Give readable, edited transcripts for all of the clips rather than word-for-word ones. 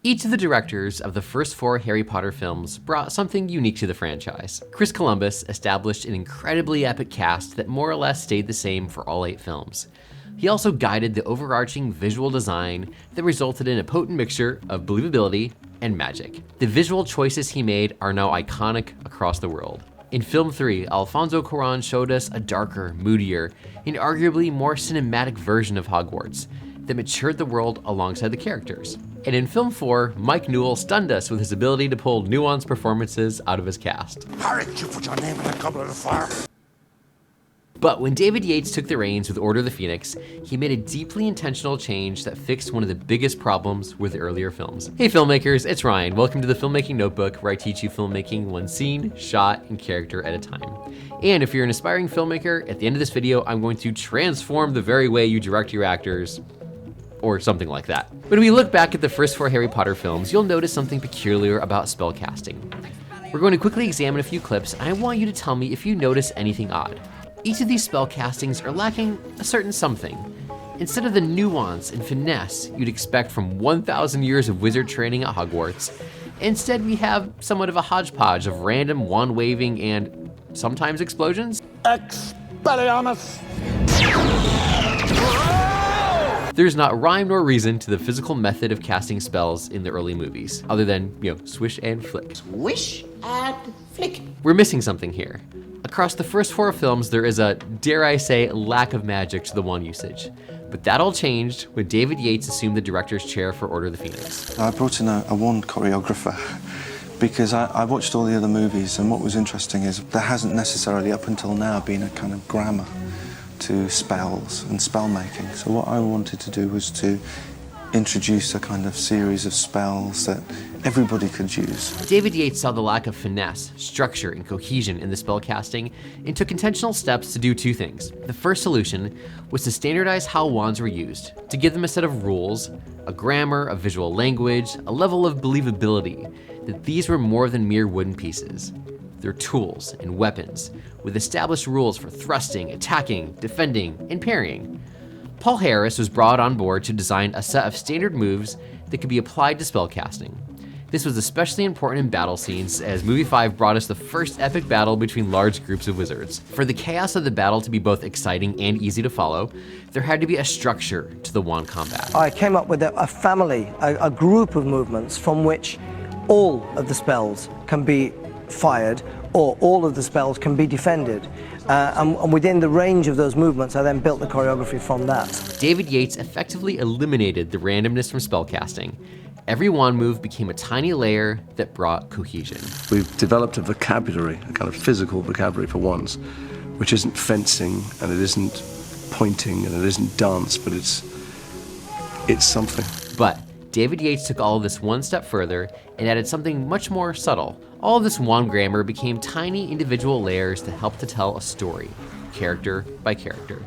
Each of the directors of the first 4 Harry Potter films brought something unique to the franchise. Chris Columbus established an incredibly epic cast that more or less stayed the same for all 8 films. He also guided the overarching visual design that resulted in a potent mixture of believability and magic. The visual choices he made are now iconic across the world. In film 3, Alfonso Cuarón showed us a darker, moodier, and arguably more cinematic version of Hogwarts that matured the world alongside the characters. And in film 4, Mike Newell stunned us with his ability to pull nuanced performances out of his cast. Harry, did you put your name in the goblet of fire? But when David Yates took the reins with Order of the Phoenix, he made a deeply intentional change that fixed one of the biggest problems with the earlier films. Hey filmmakers, it's Ryan. Welcome to the Filmmaking Notebook, where I teach you filmmaking one scene, shot, and character at a time. And if you're an aspiring filmmaker, at the end of this video, I'm going to transform the very way you direct your actors, or something like that. When we look back at the first 4 Harry Potter films, you'll notice something peculiar about spellcasting. We're going to quickly examine a few clips, and I want you to tell me if you notice anything odd. Each of these spell castings are lacking a certain something. Instead of the nuance and finesse you'd expect from 1,000 years of wizard training at Hogwarts, instead we have somewhat of a hodgepodge of random wand waving and sometimes explosions. Expelliarmus! There's not rhyme nor reason to the physical method of casting spells in the early movies, other than, swish and flick. Swish and flick. We're missing something here. Across the first 4 films, there is a, dare I say, lack of magic to the wand usage. But that all changed when David Yates assumed the director's chair for Order of the Phoenix. I brought in a wand choreographer because I watched all the other movies, and what was interesting is there hasn't necessarily up until now been a kind of grammar to spells and spell making. So what I wanted to do was to introduce a kind of series of spells that everybody could use. David Yates saw the lack of finesse, structure, and cohesion in the spell casting and took intentional steps to do 2 things. The first solution was to standardize how wands were used, to give them a set of rules, a grammar, a visual language, a level of believability, that these were more than mere wooden pieces. They're tools and weapons, with established rules for thrusting, attacking, defending, and parrying. Paul Harris was brought on board to design a set of standard moves that could be applied to spellcasting. This was especially important in battle scenes, as Movie 5 brought us the first epic battle between large groups of wizards. For the chaos of the battle to be both exciting and easy to follow, there had to be a structure to the wand combat. I came up with a family, a group of movements from which all of the spells can be fired, or all of the spells can be defended. And within the range of those movements, I then built the choreography from that. David Yates effectively eliminated the randomness from spellcasting. Every wand move became a tiny layer that brought cohesion. We've developed a vocabulary, a kind of physical vocabulary for wands, which isn't fencing, and it isn't pointing, and it isn't dance, but it's something. But David Yates took all of this one step further and added something much more subtle. All of this wand grammar became tiny individual layers to help to tell a story, character by character.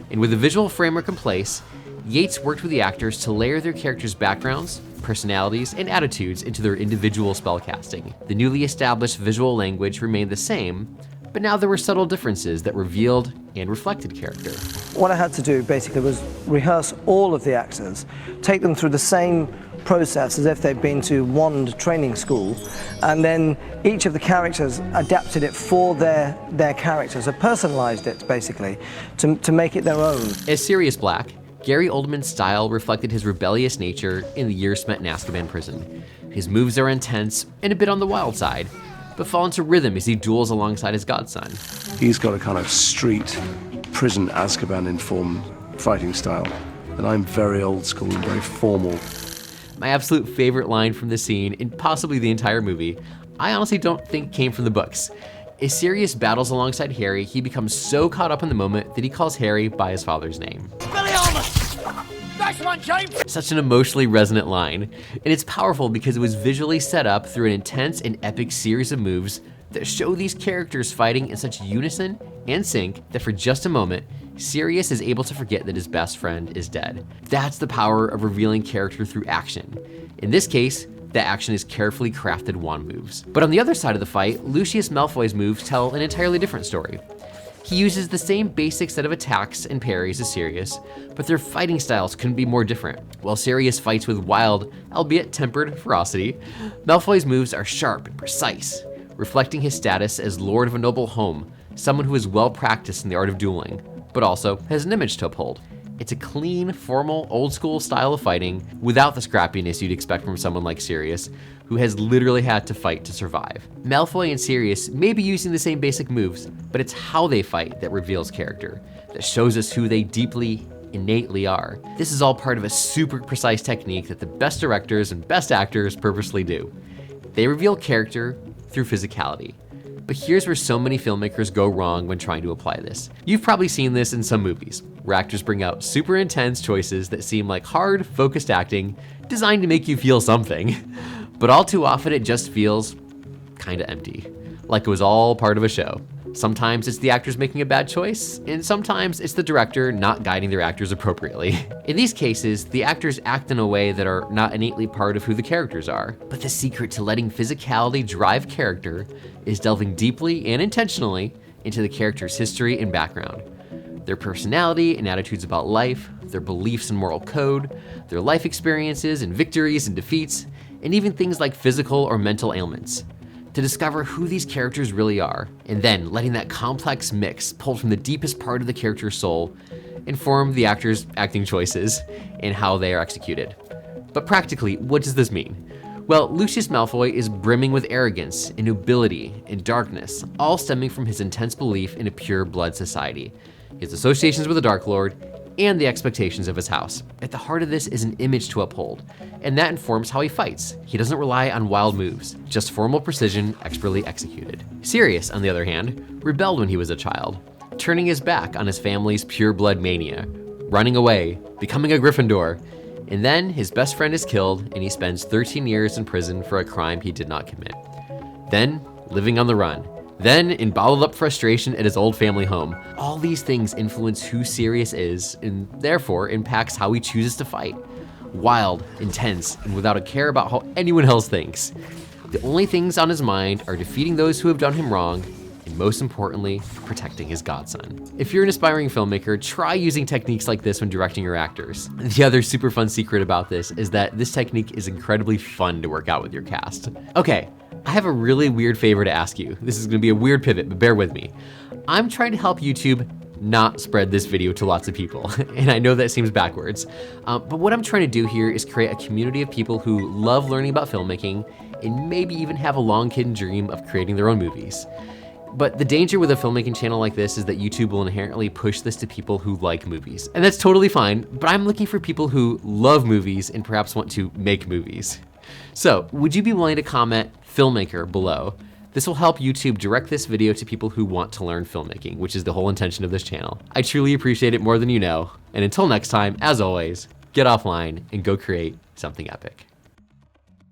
And with the visual framework in place, Yates worked with the actors to layer their characters' backgrounds, personalities, and attitudes into their individual spellcasting. The newly established visual language remained the same, but now there were subtle differences that revealed and reflected character. What I had to do basically was rehearse all of the actors, take them through the same process as if they'd been to wand training school, and then each of the characters adapted it for their characters, or personalized it basically, to make it their own. As Sirius Black, Gary Oldman's style reflected his rebellious nature in the years spent in Azkaban prison. His moves are intense and a bit on the wild side, but fall into rhythm as he duels alongside his godson. He's got a kind of street, prison Azkaban-informed fighting style, and I'm very old school and very formal. My absolute favorite line from the scene, and possibly the entire movie, I honestly don't think came from the books. As Sirius battles alongside Harry, he becomes so caught up in the moment that he calls Harry by his father's name. Nice one, James! Such an emotionally resonant line, and it's powerful because it was visually set up through an intense and epic series of moves that show these characters fighting in such unison and sync that for just a moment, Sirius is able to forget that his best friend is dead. That's the power of revealing character through action. In this case, that action is carefully crafted wand moves. But on the other side of the fight, Lucius Malfoy's moves tell an entirely different story. He uses the same basic set of attacks and parries as Sirius, but their fighting styles couldn't be more different. While Sirius fights with wild, albeit tempered, ferocity, Malfoy's moves are sharp and precise, reflecting his status as lord of a noble home, someone who is well practiced in the art of dueling, but also has an image to uphold. It's a clean, formal, old-school style of fighting without the scrappiness you'd expect from someone like Sirius, who has literally had to fight to survive. Malfoy and Sirius may be using the same basic moves, but it's how they fight that reveals character, that shows us who they deeply, innately are. This is all part of a super precise technique that the best directors and best actors purposely do. They reveal character through physicality. But here's where so many filmmakers go wrong when trying to apply this. You've probably seen this in some movies, where actors bring out super intense choices that seem like hard, focused acting designed to make you feel something. But all too often it just feels kinda empty, like it was all part of a show. Sometimes it's the actors making a bad choice, and sometimes it's the director not guiding their actors appropriately. In these cases, the actors act in a way that are not innately part of who the characters are. But the secret to letting physicality drive character is delving deeply and intentionally into the character's history and background. Their personality and attitudes about life, their beliefs and moral code, their life experiences and victories and defeats, and even things like physical or mental ailments. To discover who these characters really are, and then letting that complex mix pulled from the deepest part of the character's soul inform the actors' acting choices and how they are executed. But practically, what does this mean? Well, Lucius Malfoy is brimming with arrogance and nobility and darkness, all stemming from his intense belief in a pure blood society, his associations with the Dark Lord, and the expectations of his house. At the heart of this is an image to uphold, and that informs how he fights. He doesn't rely on wild moves, just formal precision expertly executed. Sirius, on the other hand, rebelled when he was a child, turning his back on his family's pure blood mania, running away, becoming a Gryffindor, and then his best friend is killed and he spends 13 years in prison for a crime he did not commit. Then, living on the run. Then, in bottled up frustration at his old family home. All these things influence who Sirius is, and therefore impacts how he chooses to fight. Wild, intense, and without a care about how anyone else thinks. The only things on his mind are defeating those who have done him wrong, and most importantly, protecting his godson. If you're an aspiring filmmaker, try using techniques like this when directing your actors. The other super fun secret about this is that this technique is incredibly fun to work out with your cast. Okay, I have a really weird favor to ask you. This is gonna be a weird pivot, but bear with me. I'm trying to help YouTube not spread this video to lots of people, and I know that seems backwards. But what I'm trying to do here is create a community of people who love learning about filmmaking and maybe even have a long hidden dream of creating their own movies. But the danger with a filmmaking channel like this is that YouTube will inherently push this to people who like movies. And that's totally fine, but I'm looking for people who love movies and perhaps want to make movies. So, would you be willing to comment filmmaker below? This will help YouTube direct this video to people who want to learn filmmaking, which is the whole intention of this channel. I truly appreciate it more than you know. And until next time, as always, get offline and go create something epic.